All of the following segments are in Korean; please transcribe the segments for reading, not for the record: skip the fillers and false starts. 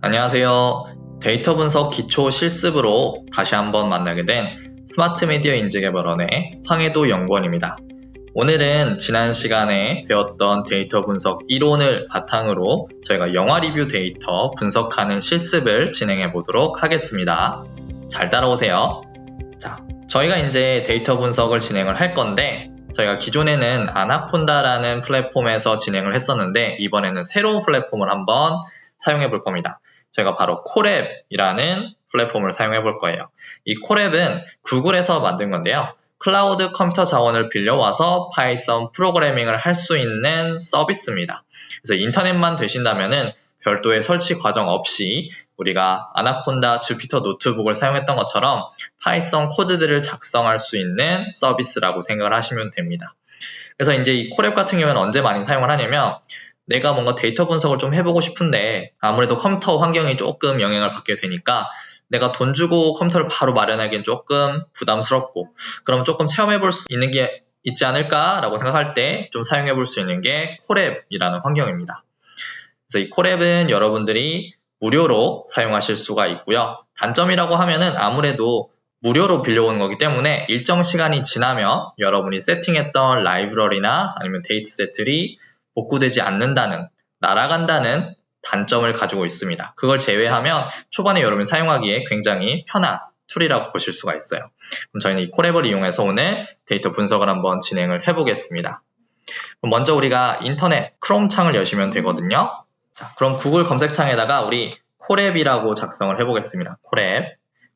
안녕하세요. 데이터 분석 기초 실습으로 다시 한번 만나게 된 스마트 미디어 인증개발원의 황해도 연구원입니다. 오늘은 지난 시간에 배웠던 데이터 분석 이론을 바탕으로 저희가 영화 리뷰 데이터 분석하는 실습을 진행해 보도록 하겠습니다. 잘 따라오세요. 자, 저희가 이제 데이터 분석을 진행을 할 건데 저희가 기존에는 아나콘다라는 플랫폼에서 진행을 했었는데 이번에는 새로운 플랫폼을 한번 사용해 볼 겁니다. 저희가 바로 콜앱이라는 플랫폼을 사용해 볼 거예요. 이 콜앱은 구글에서 만든 건데요. 클라우드 컴퓨터 자원을 빌려와서 파이썬 프로그래밍을 할 수 있는 서비스입니다. 그래서 인터넷만 되신다면은 별도의 설치 과정 없이 우리가 아나콘다 주피터 노트북을 사용했던 것처럼 파이썬 코드들을 작성할 수 있는 서비스라고 생각을 하시면 됩니다. 그래서 이제 이 콜앱 같은 경우는 언제 많이 사용을 하냐면 내가 뭔가 데이터 분석을 좀 해보고 싶은데 아무래도 컴퓨터 환경이 조금 영향을 받게 되니까 내가 돈 주고 컴퓨터를 바로 마련하기엔 조금 부담스럽고 그럼 조금 체험해볼 수 있는 게 있지 않을까라고 생각할 때 좀 사용해볼 수 있는 게 콜앱이라는 환경입니다. 그래서 이 콜앱은 여러분들이 무료로 사용하실 수가 있고요. 단점이라고 하면은 아무래도 무료로 빌려오는 거기 때문에 일정 시간이 지나면 여러분이 세팅했던 라이브러리나 아니면 데이터 셋들이 복구되지 않는다는, 날아간다는 단점을 가지고 있습니다. 그걸 제외하면 초반에 여러분이 사용하기에 굉장히 편한 툴이라고 보실 수가 있어요. 그럼 저희는 이 콜앱을 이용해서 오늘 데이터 분석을 한번 진행을 해보겠습니다. 그럼 먼저 우리가 인터넷 크롬 창을 여시면 되거든요. 자, 그럼 구글 검색창에다가 우리 콜앱이라고 작성을 해보겠습니다.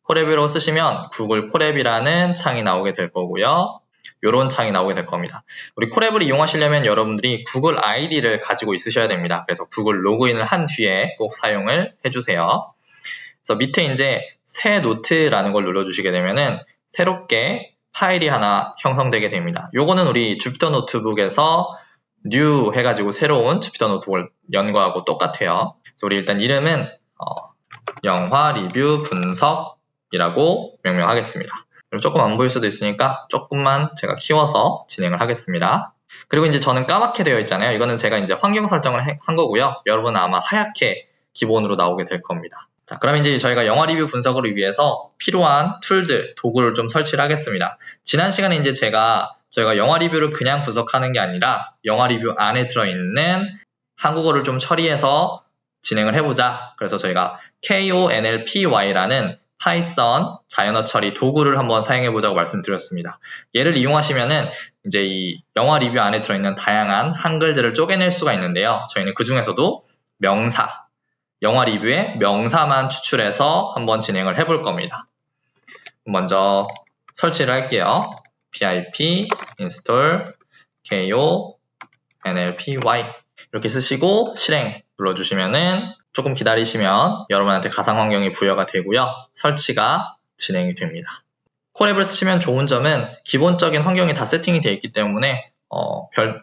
콜앱으로 쓰시면 구글 콜앱이라는 창이 나오게 될 거고요. 이런 창이 나오게 될 겁니다. 우리 콜앱을 이용하시려면 여러분들이 구글 아이디를 가지고 있으셔야 됩니다. 그래서 구글 로그인을 한 뒤에 꼭 사용을 해주세요. 그래서 밑에 이제 새 노트라는 걸 눌러주시게 되면은 새롭게 파일이 하나 형성되게 됩니다. 요거는 우리 주피터 노트북에서 new 해가지고 새로운 주피터 노트북을 연 거하고 똑같아요. 그래서 우리 일단 이름은 영화 리뷰 분석이라고 명명하겠습니다. 조금 안 보일 수도 있으니까 조금만 제가 키워서 진행을 하겠습니다. 그리고 이제 저는 까맣게 되어 있잖아요. 이거는 제가 이제 환경 설정을 한 거고요. 여러분은 아마 하얗게 기본으로 나오게 될 겁니다. 자, 그럼 이제 저희가 영화 리뷰 분석을 위해서 필요한 툴들, 도구를 좀 설치를 하겠습니다. 지난 시간에 이제 저희가 영화 리뷰를 그냥 분석하는 게 아니라 영화 리뷰 안에 들어있는 한국어를 좀 처리해서 진행을 해보자. 그래서 저희가 KONLPY라는 파이썬 자연어 처리 도구를 한번 사용해보자고 말씀드렸습니다. 얘를 이용하시면은 이제 이 영화 리뷰 안에 들어있는 다양한 한글들을 쪼개낼 수가 있는데요. 저희는 그 중에서도 명사, 영화 리뷰의 명사만 추출해서 한번 진행을 해볼 겁니다. 먼저 설치를 할게요. pip install konlpy 이렇게 쓰시고 실행 눌러주시면은 조금 기다리시면 여러분한테 가상 환경이 부여가 되고요. 설치가 진행이 됩니다. 콜앱을 쓰시면 좋은 점은 기본적인 환경이 다 세팅이 되어 있기 때문에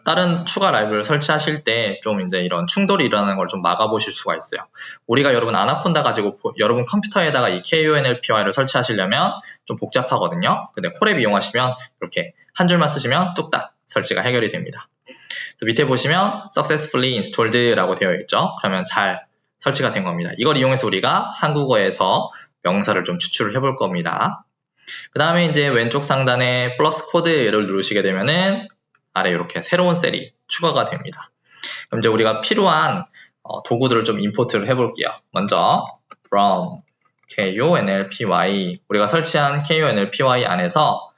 다른 추가 라이브를 설치하실 때 좀 이제 이런 충돌이 일어나는 걸 좀 막아보실 수가 있어요. 우리가 여러분 아나콘다 가지고 여러분 컴퓨터에다가 이 KONLPY를 설치하시려면 좀 복잡하거든요. 근데 콜앱 이용하시면 이렇게 한 줄만 쓰시면 뚝딱 설치가 해결이 됩니다. 밑에 보시면 successfully installed라고 되어 있죠. 그러면 잘 설치가 된 겁니다. 이걸 이용해서 우리가 한국어에서 명사를 좀 추출을 해볼 겁니다. 그 다음에 이제 왼쪽 상단에 플러스 코드를 누르시게 되면은 아래 이렇게 새로운 셀이 추가가 됩니다. 그럼 이제 우리가 필요한 도구들을 좀 임포트를 해볼게요. 먼저 from konlpy 우리가 설치한 konlpy 안에서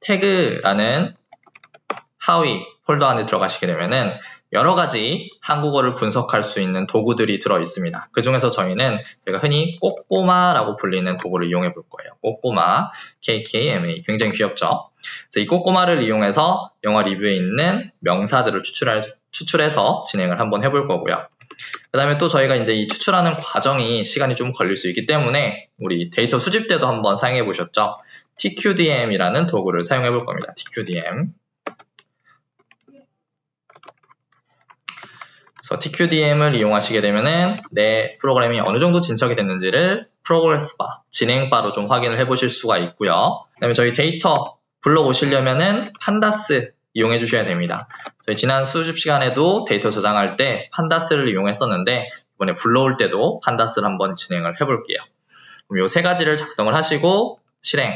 태그라는 하위 폴더 안에 들어가시게 되면은 여러 가지 한국어를 분석할 수 있는 도구들이 들어 있습니다. 그 중에서 저희는 제가 흔히 꼬꼬마라고 불리는 도구를 이용해 볼 거예요. 꼬꼬마, KKMA. 굉장히 귀엽죠? 그래서 이 꼬꼬마를 이용해서 영화 리뷰에 있는 명사들을 추출해서 진행을 한번 해볼 거고요. 그 다음에 또 저희가 이제 이 추출하는 과정이 시간이 좀 걸릴 수 있기 때문에 우리 데이터 수집 때도 한번 사용해 보셨죠? TQDM이라는 도구를 사용해 볼 겁니다. TQDM. 그래서 TQDM을 이용하시게 되면은 내 프로그램이 어느 정도 진척이 됐는지를 프로그레스 바, 진행 바로 좀 확인을 해보실 수가 있고요. 그 다음에 저희 데이터 불러오시려면은 판다스 이용해 주셔야 됩니다. 저희 지난 수집 시간에도 데이터 저장할 때 판다스를 이용했었는데 이번에 불러올 때도 판다스를 한번 진행을 해볼게요. 그럼 이 세 가지를 작성을 하시고 실행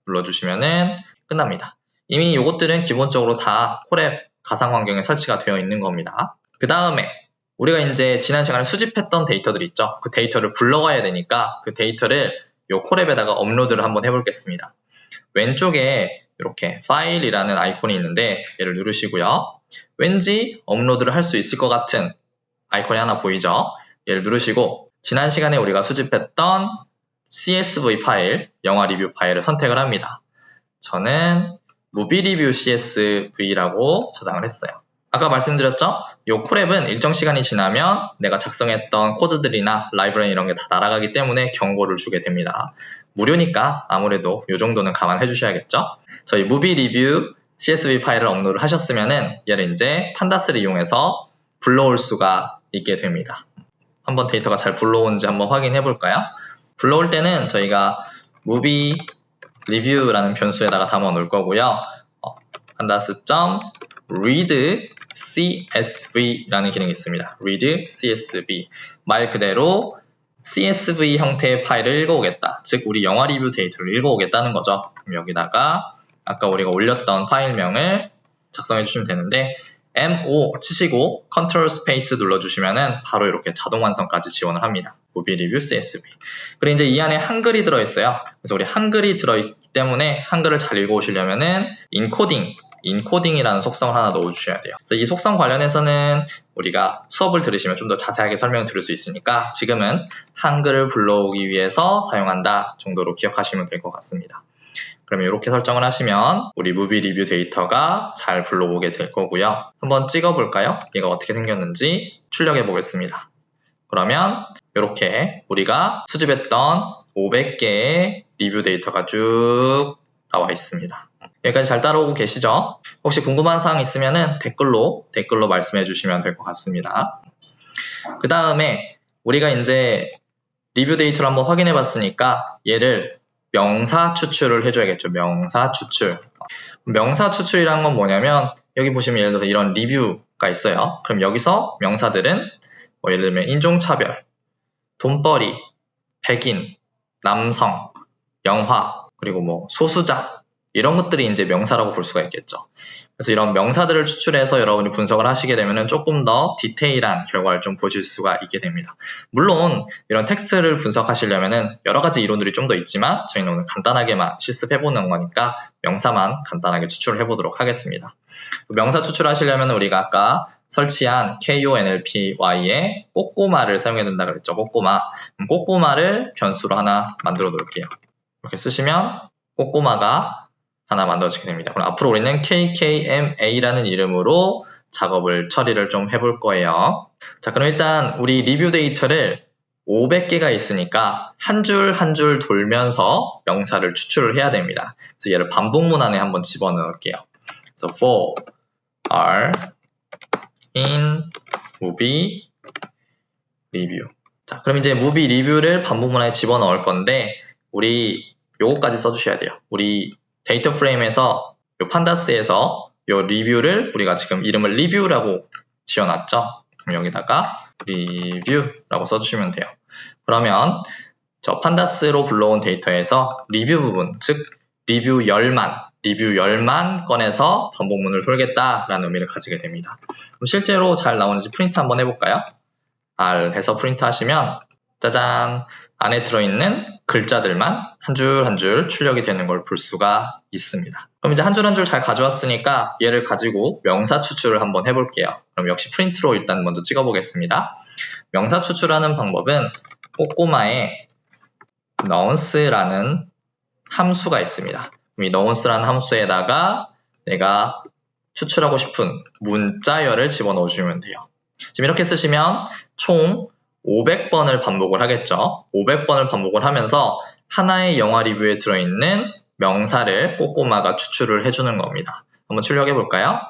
눌러주시면은 끝납니다. 이미 이것들은 기본적으로 다 콜앱 가상 환경에 설치가 되어 있는 겁니다. 그 다음에 우리가 이제 지난 시간에 수집했던 데이터들 있죠. 그 데이터를 불러와야 되니까 그 데이터를 이 콜앱에다가 업로드를 한번 해보겠습니다. 왼쪽에 이렇게 파일이라는 아이콘이 있는데 얘를 누르시고요. 왠지 업로드를 할 수 있을 것 같은 아이콘이 하나 보이죠? 얘를 누르시고 지난 시간에 우리가 수집했던 CSV 파일, 영화 리뷰 파일을 선택을 합니다. 저는 무비 리뷰 CSV라고 저장을 했어요. 아까 말씀드렸죠? 이 콜앱은 일정 시간이 지나면 내가 작성했던 코드들이나 라이브러리 이런 게 다 날아가기 때문에 경고를 주게 됩니다. 무료니까 아무래도 이 정도는 감안해 주셔야겠죠? 저희 무비 리뷰 CSV 파일을 업로드 하셨으면은 얘를 이제 판다스를 이용해서 불러올 수가 있게 됩니다. 한번 데이터가 잘 불러오는지 한번 확인해 볼까요? 불러올 때는 저희가 무비 리뷰라는 변수에다가 담아 놓을 거고요. pandas.read CSV라는 기능이 있습니다. read CSV. 말 그대로 CSV 형태의 파일을 읽어오겠다. 즉 우리 영화 리뷰 데이터를 읽어오겠다는 거죠. 그럼 여기다가 아까 우리가 올렸던 파일명을 작성해 주시면 되는데 MO 치시고 컨트롤 스페이스 눌러주시면은 바로 이렇게 자동 완성까지 지원을 합니다. 무비 리뷰 CSV. 그리고 이제 이 안에 한글이 들어있어요. 그래서 우리 한글이 들어있기 때문에 한글을 잘 읽어오시려면은 인코딩이라는 속성을 하나 넣어주셔야 돼요. 그래서 이 속성 관련해서는 우리가 수업을 들으시면 좀 더 자세하게 설명을 들을 수 있으니까 지금은 한글을 불러오기 위해서 사용한다 정도로 기억하시면 될 것 같습니다. 그러면 이렇게 설정을 하시면 우리 무비 리뷰 데이터가 잘 불러오게 될 거고요. 한번 찍어볼까요? 얘가 어떻게 생겼는지 출력해 보겠습니다. 그러면 이렇게 우리가 수집했던 500개의 리뷰 데이터가 쭉 나와 있습니다. 여기까지 잘 따라오고 계시죠? 혹시 궁금한 사항 있으면 댓글로 말씀해 주시면 될 것 같습니다. 그 다음에 우리가 이제 리뷰 데이터를 한번 확인해 봤으니까 얘를 명사 추출을 해줘야겠죠. 명사 추출. 명사 추출이란 건 뭐냐면 여기 보시면 예를 들어서 이런 리뷰가 있어요. 그럼 여기서 명사들은 뭐 예를 들면 인종차별, 돈벌이, 백인, 남성, 영화, 그리고 뭐 소수자 이런 것들이 이제 명사라고 볼 수가 있겠죠. 그래서 이런 명사들을 추출해서 여러분이 분석을 하시게 되면 조금 더 디테일한 결과를 좀 보실 수가 있게 됩니다. 물론 이런 텍스트를 분석하시려면 여러 가지 이론들이 좀 더 있지만 저희는 오늘 간단하게만 실습해보는 거니까 명사만 간단하게 추출을 해보도록 하겠습니다. 명사 추출하시려면 우리가 아까 설치한 KONLPY의 꼬꼬마를 사용해야 된다 그랬죠. 꼬꼬마를 변수로 하나 만들어 놓을게요. 이렇게 쓰시면 꼬꼬마가 하나 만들어지게 됩니다. 그럼 앞으로 우리는 KKMA라는 이름으로 작업을 처리를 좀 해볼 거예요. 자, 그럼 일단 우리 리뷰 데이터를 500개가 있으니까 한 줄 한 줄 돌면서 명사를 추출을 해야 됩니다. 그래서 얘를 반복문 안에 한번 집어넣을게요. 그래서 for are in movie review. 자, 그럼 이제 movie review를 반복문 안에 집어넣을 건데 우리 요거까지 써주셔야 돼요. 우리 데이터 프레임에서 요 판다스에서 요 리뷰를 우리가 지금 이름을 리뷰라고 지어놨죠. 그럼 여기다가 리뷰라고 써주시면 돼요. 그러면 저 판다스로 불러온 데이터에서 리뷰 부분, 즉 리뷰 10만 건에서 반복문을 돌겠다라는 의미를 가지게 됩니다. 그럼 실제로 잘 나오는지 프린트 한번 해볼까요? R 해서 프린트 하시면 짜잔! 안에 들어있는 글자들만 한 줄 한 줄 출력이 되는 걸 볼 수가 있습니다. 그럼 이제 한 줄 한 줄 잘 가져왔으니까 얘를 가지고 명사 추출을 한번 해볼게요. 그럼 역시 프린트로 일단 먼저 찍어보겠습니다. 명사 추출하는 방법은 꼬꼬마에 nounce라는 함수가 있습니다. 이 nounce라는 함수에다가 내가 추출하고 싶은 문자열을 집어넣어 주시면 돼요. 지금 이렇게 쓰시면 총 500번을 반복을 하겠죠. 500번을 반복을 하면서 하나의 영화 리뷰에 들어있는 명사를 꼬꼬마가 추출을 해주는 겁니다. 한번 출력해 볼까요?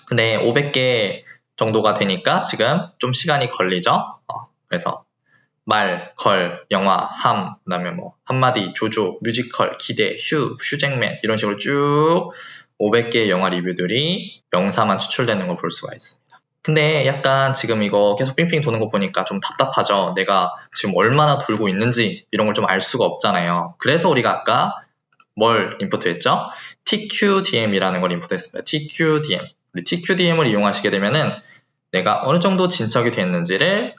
근데 500개 정도가 되니까 지금 좀 시간이 걸리죠. 그래서 말, 걸, 영화, 함, 그 다음에 뭐 한마디, 조조, 뮤지컬, 기대, 휴잭맨 이런 식으로 쭉 500개의 영화 리뷰들이 명사만 추출되는 걸 볼 수가 있습니다. 근데 약간 지금 이거 계속 빙빙 도는 거 보니까 좀 답답하죠. 내가 지금 얼마나 돌고 있는지 이런 걸 좀 알 수가 없잖아요. 그래서 우리가 아까 뭘 인풋했죠? TQDM이라는 걸 인풋했습니다. TQDM. 우리 TQDM을 이용하시게 되면은 내가 어느 정도 진척이 됐는지를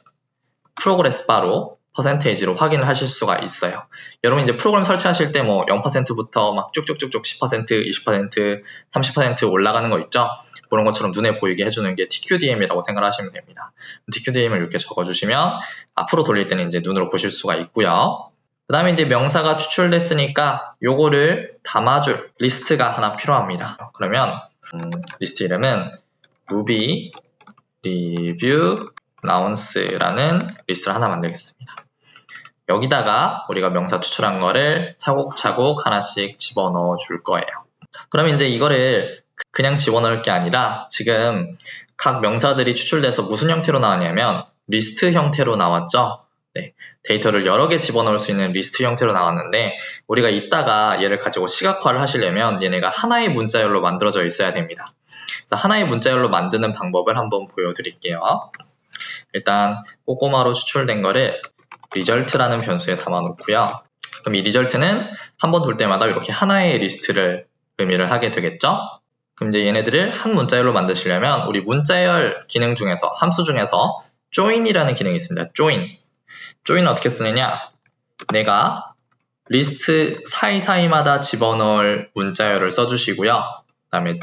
프로그레스 바로 퍼센테이지로 확인을 하실 수가 있어요. 여러분 이제 프로그램 설치하실 때 뭐 0%부터 막 쭉쭉쭉쭉 10%, 20%, 30% 올라가는 거 있죠? 그런 것처럼 눈에 보이게 해주는 게 TQDM이라고 생각하시면 됩니다. TQDM을 이렇게 적어주시면 앞으로 돌릴 때는 이제 눈으로 보실 수가 있고요. 그 다음에 이제 명사가 추출됐으니까 요거를 담아줄 리스트가 하나 필요합니다. 그러면 리스트 이름은 movie review announce라는 리스트를 하나 만들겠습니다. 여기다가 우리가 명사 추출한 거를 차곡차곡 하나씩 집어넣어 줄 거예요. 그러면 이제 이거를 그냥 집어넣을 게 아니라 지금 각 명사들이 추출돼서 무슨 형태로 나왔냐면 리스트 형태로 나왔죠. 네, 데이터를 여러 개 집어넣을 수 있는 리스트 형태로 나왔는데 우리가 이따가 얘를 가지고 시각화를 하시려면 얘네가 하나의 문자열로 만들어져 있어야 됩니다. 그래서 하나의 문자열로 만드는 방법을 한번 보여드릴게요. 일단 꼬꼬마로 추출된 거를 result라는 변수에 담아 놓고요. 그럼 이 result는 한 번 돌 때마다 이렇게 하나의 리스트를 의미를 하게 되겠죠. 그럼 이제 얘네들을 한 문자열로 만드시려면 우리 문자열 기능 중에서 함수 중에서 join이라는 기능이 있습니다. join은 어떻게 쓰느냐? 내가 리스트 사이사이마다 집어넣을 문자열을 써주시고요. 그 다음에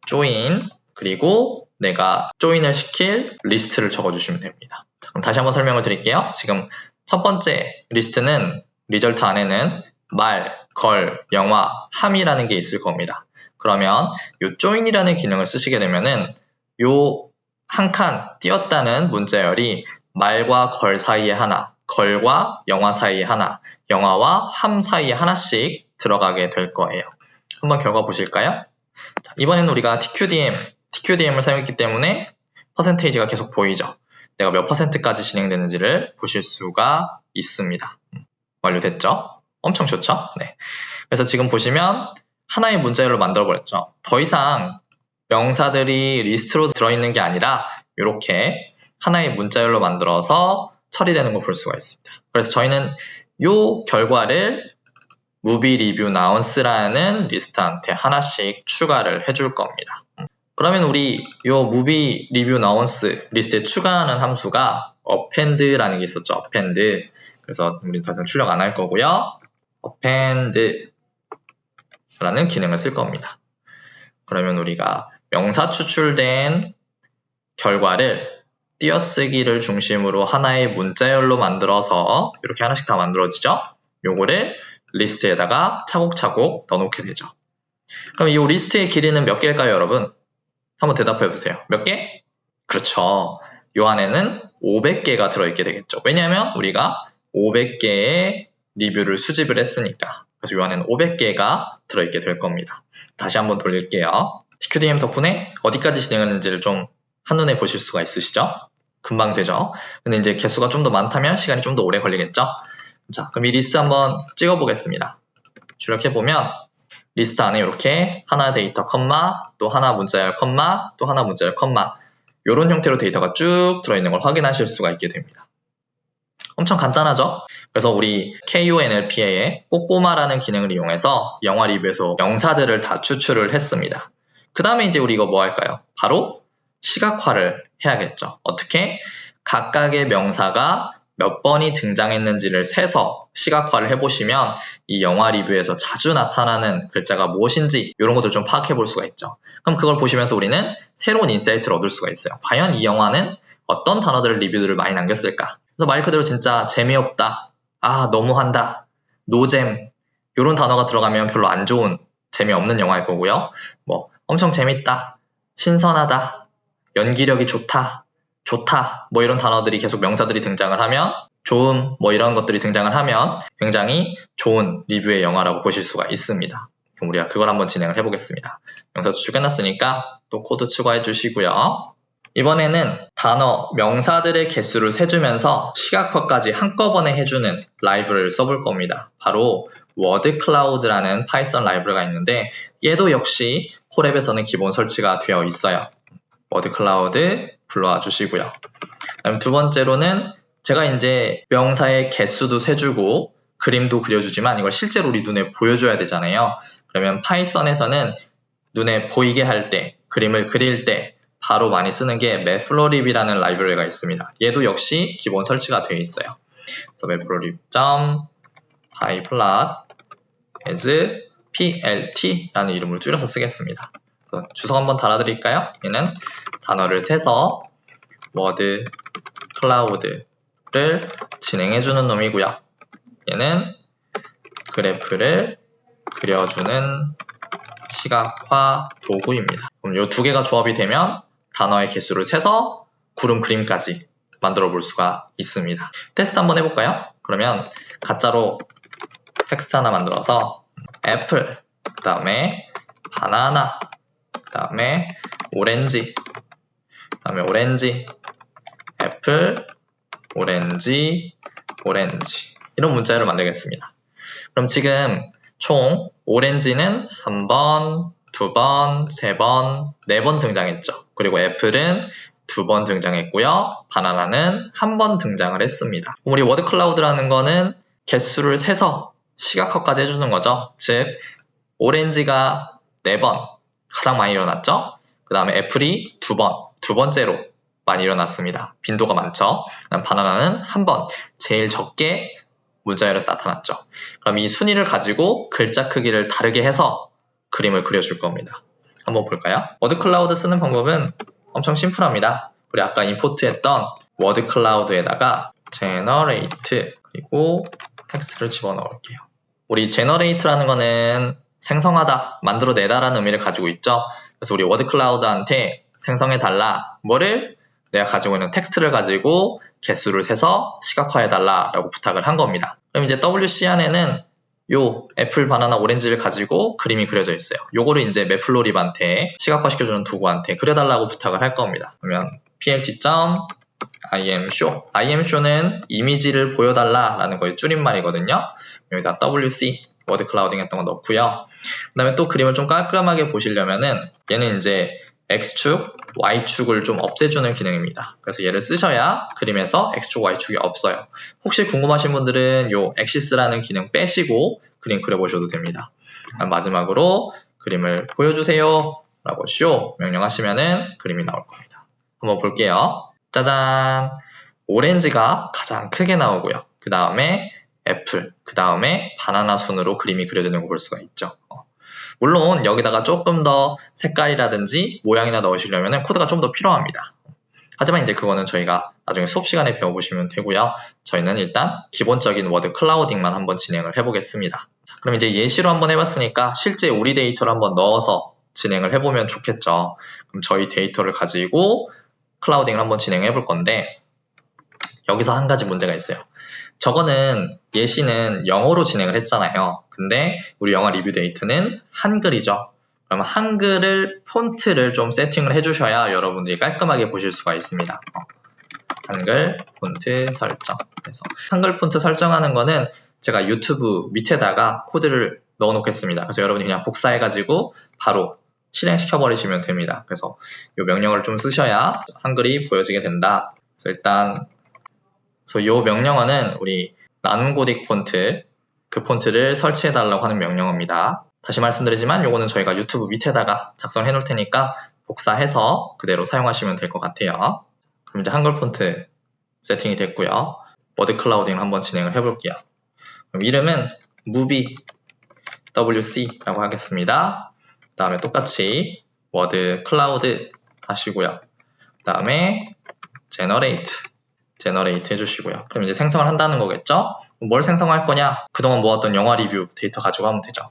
.join 그리고 내가 join을 시킬 리스트를 적어주시면 됩니다. 그럼 다시 한번 설명을 드릴게요. 지금 첫 번째 리스트는 리절트 안에는 말, 걸, 영화, 함이라는 게 있을 겁니다. 그러면 이 join이라는 기능을 쓰시게 되면은 요 한 칸 띄었다는 문자열이 말과 걸 사이에 하나, 걸과 영화 사이에 하나, 영화와 함 사이에 하나씩 들어가게 될 거예요. 한번 결과 보실까요? 자, 이번에는 우리가 TQDM을 사용했기 때문에 퍼센테이지가 계속 보이죠. 내가 몇 %까지 진행되는지를 보실 수가 있습니다. 완료됐죠? 엄청 좋죠? 네. 그래서 지금 보시면 하나의 문자열로 만들어버렸죠. 더 이상 명사들이 리스트로 들어있는 게 아니라 이렇게 하나의 문자열로 만들어서 처리되는 걸 볼 수가 있습니다. 그래서 저희는 이 결과를 movie review announce라는 리스트한테 하나씩 추가를 해줄 겁니다. 그러면 우리 이 movie review announce 리스트에 추가하는 함수가 append라는 게 있었죠. append. 그래서 우리 더 이상 출력 안 할 거고요. append라는 기능을 쓸 겁니다. 그러면 우리가 명사 추출된 결과를 띄어쓰기를 중심으로 하나의 문자열로 만들어서 이렇게 하나씩 다 만들어지죠. 요거를 리스트에다가 차곡차곡 넣어놓게 되죠. 그럼 이 리스트의 길이는 몇 개일까요, 여러분? 한번 대답해 보세요. 몇 개? 그렇죠. 요 안에는 500개가 들어있게 되겠죠. 왜냐하면 우리가 500개의 리뷰를 수집을 했으니까. 그래서 요 안에는 500개가 들어있게 될 겁니다. 다시 한번 돌릴게요. TQDM 덕분에 어디까지 진행했는지를 좀 한눈에 보실 수가 있으시죠? 금방 되죠? 근데 이제 개수가 좀 더 많다면 시간이 좀 더 오래 걸리겠죠? 자, 그럼 이 리스트 한번 찍어 보겠습니다. 출력해 보면 리스트 안에 이렇게 하나 데이터 컴마, 또 하나 문자열 컴마, 또 하나 문자열 컴마 이런 형태로 데이터가 쭉 들어있는 걸 확인하실 수가 있게 됩니다. 엄청 간단하죠? 그래서 우리 KONLPA의 꼬꼬마라는 기능을 이용해서 영화 리뷰에서 명사들을 다 추출을 했습니다. 그 다음에 이제 우리 이거 뭐 할까요? 바로 시각화를 해야겠죠. 어떻게? 각각의 명사가 몇 번이 등장했는지를 세서 시각화를 해보시면 이 영화 리뷰에서 자주 나타나는 글자가 무엇인지 이런 것들 좀 파악해 볼 수가 있죠. 그럼 그걸 보시면서 우리는 새로운 인사이트를 얻을 수가 있어요. 과연 이 영화는 어떤 단어들을 리뷰들을 많이 남겼을까? 그래서 말 그대로 진짜 재미없다, 아 너무한다, 노잼 이런 단어가 들어가면 별로 안 좋은, 재미없는 영화일 거고요. 뭐 엄청 재밌다, 신선하다, 연기력이 좋다, 뭐 이런 단어들이 계속 명사들이 등장을 하면, 좋음 뭐 이런 것들이 등장을 하면 굉장히 좋은 리뷰의 영화라고 보실 수가 있습니다. 그럼 우리가 그걸 한번 진행을 해보겠습니다. 명사 추출 끝났으니까 또 코드 추가해 주시고요. 이번에는 단어, 명사들의 개수를 세주면서 시각화까지 한꺼번에 해주는 라이브러리를 써볼 겁니다. 바로 워드클라우드라는 파이썬 라이브러리가 있는데 얘도 역시 콜앱에서는 기본 설치가 되어 있어요. 워드 클라우드 불러와 주시고요. 그다음 두 번째로는 제가 이제 명사의 개수도 세주고 그림도 그려주지만 이걸 실제로 우리 눈에 보여줘야 되잖아요. 그러면 파이썬에서는 눈에 보이게 할 때, 그림을 그릴 때 바로 많이 쓰는 게 매플로립이라는 라이브러리가 있습니다. 얘도 역시 기본 설치가 되어 있어요. 그래서 매플로립.pyplot as plt 라는 이름을 줄여서 쓰겠습니다. 그래서 주석 한번 달아드릴까요? 얘는 단어를 세서 워드 클라우드를 진행해주는 놈이고요. 얘는 그래프를 그려주는 시각화 도구입니다. 그럼 이 두 개가 조합이 되면 단어의 개수를 세서 구름 그림까지 만들어 볼 수가 있습니다. 테스트 한번 해볼까요? 그러면 가짜로 텍스트 하나 만들어서 애플, 그 다음에 바나나, 그 다음에 오렌지, 그 다음에 오렌지, 애플, 오렌지, 오렌지 이런 문자열을 만들겠습니다. 그럼 지금 총 오렌지는 한 번, 두 번, 세 번, 네 번 등장했죠. 그리고 애플은 두 번 등장했고요. 바나나는 한 번 등장을 했습니다. 우리 워드 클라우드라는 거는 개수를 세서 시각화까지 해주는 거죠. 즉 오렌지가 4번 가장 많이 일어났죠. 그 다음에 애플이 두 번째로 많이 일어났습니다. 빈도가 많죠. 그다음 바나나는 한 번, 제일 적게 문자열에서 나타났죠. 그럼 이 순위를 가지고 글자 크기를 다르게 해서 그림을 그려줄 겁니다. 한번 볼까요? 워드 클라우드 쓰는 방법은 엄청 심플합니다. 우리 아까 임포트했던 워드 클라우드에다가 generate 그리고 텍스트를 집어넣을게요. 우리 generate라는 거는 생성하다, 만들어내다라는 의미를 가지고 있죠. 그래서 우리 워드 클라우드한테 생성해달라. 뭐를? 내가 가지고 있는 텍스트를 가지고 개수를 세서 시각화해달라라고 부탁을 한 겁니다. 그럼 이제 WC 안에는 요 애플, 바나나, 오렌지를 가지고 그림이 그려져 있어요. 요거를 이제 매플로립한테 시각화시켜주는 도구한테 그려달라고 부탁을 할 겁니다. 그러면 plt.imshow imshow는 이미지를 보여달라라는 거의 줄임말이거든요. 여기다 wc 워드 클라우딩 했던 거 넣고요. 그 다음에 또 그림을 좀 깔끔하게 보시려면은 얘는 이제 X축, Y축을 좀 없애주는 기능입니다. 그래서 얘를 쓰셔야 그림에서 X축, Y축이 없어요. 혹시 궁금하신 분들은 요 엑시스라는 기능 빼시고 그림 그려보셔도 됩니다. 마지막으로 그림을 보여주세요 라고 show 명령하시면은 그림이 나올 겁니다. 한번 볼게요. 짜잔! 오렌지가 가장 크게 나오고요. 그 다음에 애플, 그 다음에 바나나 순으로 그림이 그려지는 거 볼 수가 있죠. 물론 여기다가 조금 더 색깔이라든지 모양이나 넣으시려면 코드가 좀 더 필요합니다. 하지만 이제 그거는 저희가 나중에 수업 시간에 배워보시면 되고요. 저희는 일단 기본적인 워드 클라우딩만 한번 진행을 해보겠습니다. 그럼 이제 예시로 한번 해봤으니까 실제 우리 데이터를 한번 넣어서 진행을 해보면 좋겠죠. 그럼 저희 데이터를 가지고 클라우딩을 한번 진행해 볼 건데 여기서 한 가지 문제가 있어요. 저거는 예시는 영어로 진행을 했잖아요. 근데 우리 영어 리뷰 데이터는 한글이죠. 그러면 한글을 폰트를 좀 세팅을 해주셔야 여러분들이 깔끔하게 보실 수가 있습니다. 한글 폰트 설정. 그래서 한글 폰트 설정하는 거는 제가 유튜브 밑에다가 코드를 넣어 놓겠습니다. 그래서 여러분이 그냥 복사해가지고 바로 실행시켜 버리시면 됩니다. 그래서 이 명령을 좀 쓰셔야 한글이 보여지게 된다. 그래서 일단 이 명령어는 우리 난고딕 폰트, 그 폰트를 설치해 달라고 하는 명령어입니다. 다시 말씀드리지만 이거는 저희가 유튜브 밑에다가 작성해 놓을 테니까 복사해서 그대로 사용하시면 될 것 같아요. 그럼 이제 한글 폰트 세팅이 됐고요. 워드 클라우딩을 한번 진행을 해볼게요. 그럼 이름은 movie wc라고 하겠습니다. 그 다음에 똑같이 워드 클라우드 하시고요. 그 다음에 generate 해주시고요. 그럼 이제 생성을 한다는 거겠죠? 뭘 생성할 거냐? 그동안 모았던 영화 리뷰 데이터 가지고 하면 되죠.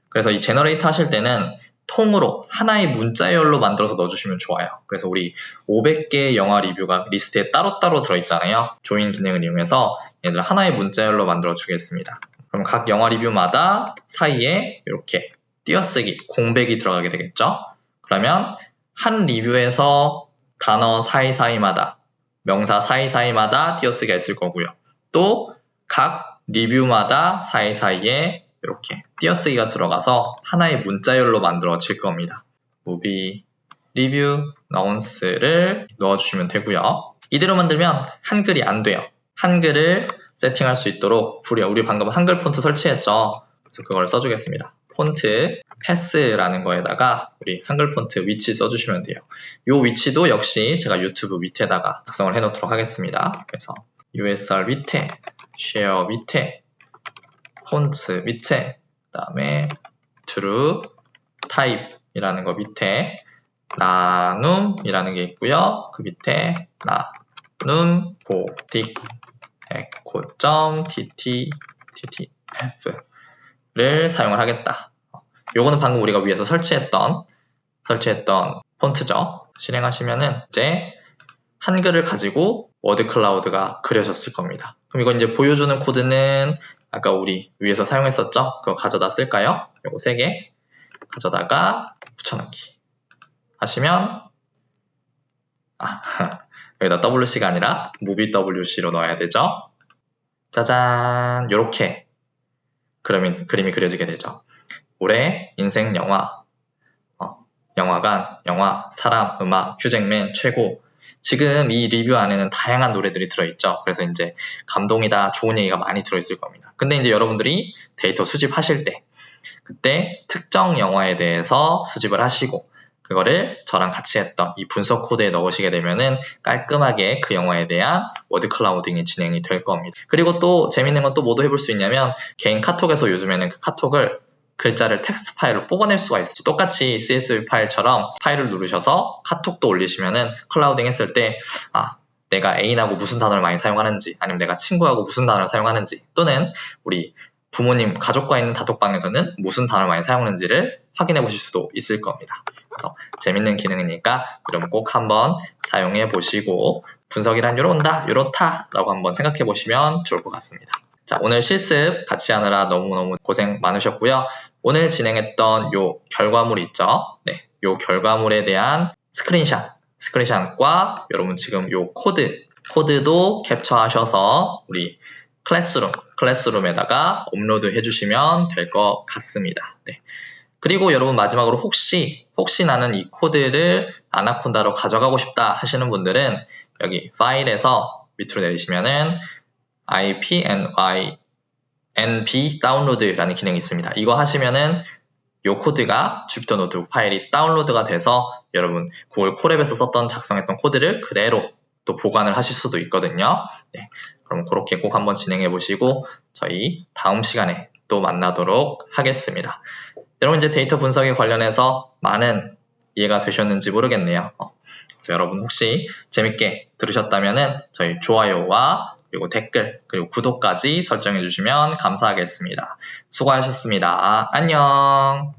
그래서 이 제너레이트 하실 때는 통으로 하나의 문자열로 만들어서 넣어주시면 좋아요. 그래서 우리 500개의 영화 리뷰가 리스트에 따로따로 들어있잖아요. 조인 기능을 이용해서 얘들 하나의 문자열로 만들어 주겠습니다. 그럼 각 영화 리뷰마다 사이에 이렇게 띄어쓰기, 공백이 들어가게 되겠죠? 그러면 한 리뷰에서 단어 사이사이마다 명사 사이사이마다 띄어쓰기가 있을 거고요. 또 각 리뷰마다 사이사이에 이렇게 띄어쓰기가 들어가서 하나의 문자열로 만들어질 겁니다. movie 리뷰 나운스를 넣어주시면 되고요. 이대로 만들면 한글이 안 돼요. 한글을 세팅할 수 있도록 우리 방금 한글 폰트 설치했죠. 그래서 그걸 써주겠습니다. 폰트 패스라는 거에다가 우리 한글 폰트 위치 써주시면 돼요. 이 위치도 역시 제가 유튜브 밑에다가 작성을 해놓도록 하겠습니다. 그래서 USR 밑에, 쉐어 밑에, 폰트 밑에, 그 다음에 true type이라는 거 밑에 나눔이라는 게 있고요. 그 밑에 나눔 고딕 echo.ttf를 사용을 하겠다. 요거는 방금 우리가 위에서 설치했던 폰트죠. 실행하시면은 이제 한글을 가지고 워드 클라우드가 그려졌을 겁니다. 그럼 이거 이제 보여주는 코드는 아까 우리 위에서 사용했었죠? 그거 가져다 쓸까요? 요거 3개 가져다가 붙여넣기 하시면 여기다 WC가 아니라 movie WC로 넣어야 되죠. 짜잔, 요렇게 그림이 그려지게 되죠. 올해 인생 영화, 영화관, 영화, 사람, 음악, 휴잭맨 최고. 지금 이 리뷰 안에는 다양한 노래들이 들어있죠. 그래서 이제 감동이다, 좋은 얘기가 많이 들어있을 겁니다. 근데 이제 여러분들이 데이터 수집하실 때 그때 특정 영화에 대해서 수집을 하시고 그거를 저랑 같이 했던 이 분석 코드에 넣으시게 되면은 깔끔하게 그 영화에 대한 워드 클라우딩이 진행이 될 겁니다. 그리고 또 재밌는 건 또 뭐도 해볼 수 있냐면 개인 카톡에서 요즘에는 그 카톡을 글자를 텍스트 파일로 뽑아낼 수가 있어요. 똑같이 CSV 파일처럼 파일을 누르셔서 카톡도 올리시면은 클라우딩 했을 때 내가 애인하고 무슨 단어를 많이 사용하는지 아니면 내가 친구하고 무슨 단어를 사용하는지 또는 우리 부모님, 가족과 있는 단톡방에서는 무슨 단어를 많이 사용하는지를 확인해 보실 수도 있을 겁니다. 그래서 재밌는 기능이니까 여러분 꼭 한번 사용해 보시고 분석이란 요렇다 라고 한번 생각해 보시면 좋을 것 같습니다. 자, 오늘 실습 같이 하느라 너무너무 고생 많으셨고요. 오늘 진행했던 요 결과물 있죠? 네, 요 결과물에 대한 스크린샷과 여러분 지금 요 코드도 캡처하셔서 우리 클래스룸에다가 업로드 해주시면 될 것 같습니다. 네. 그리고 여러분 마지막으로 혹시 나는 이 코드를 아나콘다로 가져가고 싶다 하시는 분들은 여기 파일에서 밑으로 내리시면은 ipnb 다운로드라는 기능이 있습니다. 이거 하시면은 이 코드가 주피터 노트북 파일이 다운로드가 돼서 여러분 구글 콜앱에서 작성했던 코드를 그대로 또 보관을 하실 수도 있거든요. 네, 그럼 그렇게 꼭 한번 진행해 보시고 저희 다음 시간에 또 만나도록 하겠습니다. 여러분 이제 데이터 분석에 관련해서 많은 이해가 되셨는지 모르겠네요. 그래서 여러분 혹시 재밌게 들으셨다면은 저희 좋아요와 그리고 댓글 그리고 구독까지 설정해 주시면 감사하겠습니다. 수고하셨습니다. 안녕.